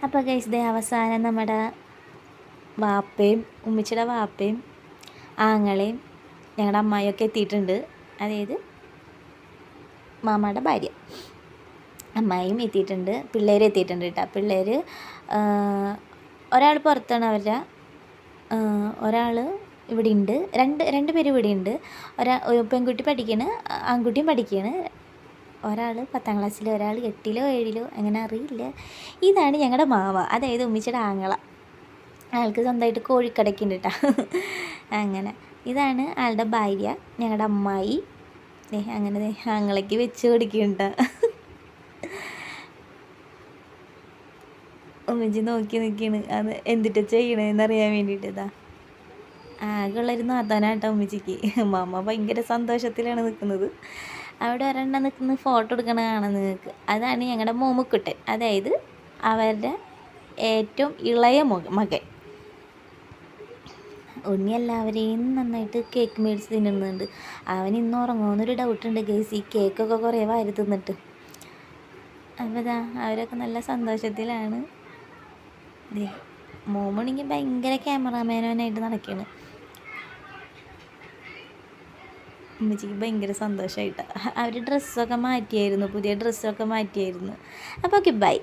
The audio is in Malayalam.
അപ്പോൾ ഗൈസ് ദേ അവസാനം നമ്മുടെ വാപ്പയും ഉമ്മിച്ചിയുടെ വാപ്പയും ആങ്ങളെയും ഞങ്ങളുടെ അമ്മായിയൊക്കെ എത്തിയിട്ടുണ്ട്. അതായത് മാമയുടെ ഭാര്യ അമ്മായിയും എത്തിയിട്ടുണ്ട്, പിള്ളേർ എത്തിയിട്ടുണ്ട് കേട്ടോ. പിള്ളേർ ഒരാൾ പുറത്താണ്, അവരുടെ ഒരാൾ ഇവിടെ ഉണ്ട്, രണ്ട് പേര് ഇവിടെ ഉണ്ട്. പെൺകുട്ടി പഠിക്കണ്, ആൺകുട്ടിയും പഠിക്കുകയാണ്. ഒരാൾ 10ാം ക്ലാസ്സിൽ, ഒരാൾ 8ലോ 7ലോ അങ്ങനെ അറിയില്ല. ഇതാണ് ഞങ്ങളുടെ മാമ, അതായത് ഉമ്മിച്ചിയുടെ ആങ്ങള. ആൾക്ക് സ്വന്തമായിട്ട് കോഴിക്കടയ്ക്കുണ്ട് കേട്ടോ. അങ്ങനെ ഇതാണ് ആളുടെ ഭാര്യ, ഞങ്ങളുടെ അമ്മായി. അങ്ങനെ ആങ്ങളയ്ക്ക് വെച്ച് കൊടുക്കുന്നുണ്ട്. ഉമ്മച്ചി നോക്കി നിൽക്കണ് അത് എന്തിട്ട് ചെയ്യണമെന്നറിയാൻ വേണ്ടിയിട്ട്. ഇതാ ആകെയുള്ളൊരു നാത്താനാട്ടോ ഉമ്മച്ചിക്ക്. മാമ ഭയങ്കര സന്തോഷത്തിലാണ് നിൽക്കുന്നത്. അവിടെ ഒരെണ്ണം നിൽക്കുന്ന ഫോട്ടോ എടുക്കണ കാണാം നിങ്ങൾക്ക്. അതാണ് ഞങ്ങളുടെ മോമുക്കുട്ടൻ, അതായത് അവരുടെ ഏറ്റവും ഇളയ മകൻ. ഉണ്ണി എല്ലാവരെയും നന്നായിട്ട് കേക്ക് മേടിച്ച് തിന്നുന്നുണ്ട്. അവൻ ഇന്ന് ഉറങ്ങുമെന്നൊരു ഡൗട്ടുണ്ട് ഗൈസ്, ഈ കേക്കൊക്കെ കുറേ വാരി തിന്നിട്ട്. അപ്പോൾ ഇതാ അവരൊക്കെ നല്ല സന്തോഷത്തിലാണ്. മോമണെങ്കിൽ ഭയങ്കര ക്യാമറാമാനായിട്ട് നടക്കുകയാണ്. ഉമ്മച്ചിക്ക് ഭയങ്കര സന്തോഷമായിട്ടാണ്. അവർ ഡ്രസ്സൊക്കെ മാറ്റിയായിരുന്നു, പുതിയ ഡ്രസ്സൊക്കെ മാറ്റിയായിരുന്നു. അപ്പോൾ ഓക്കെ ബൈ.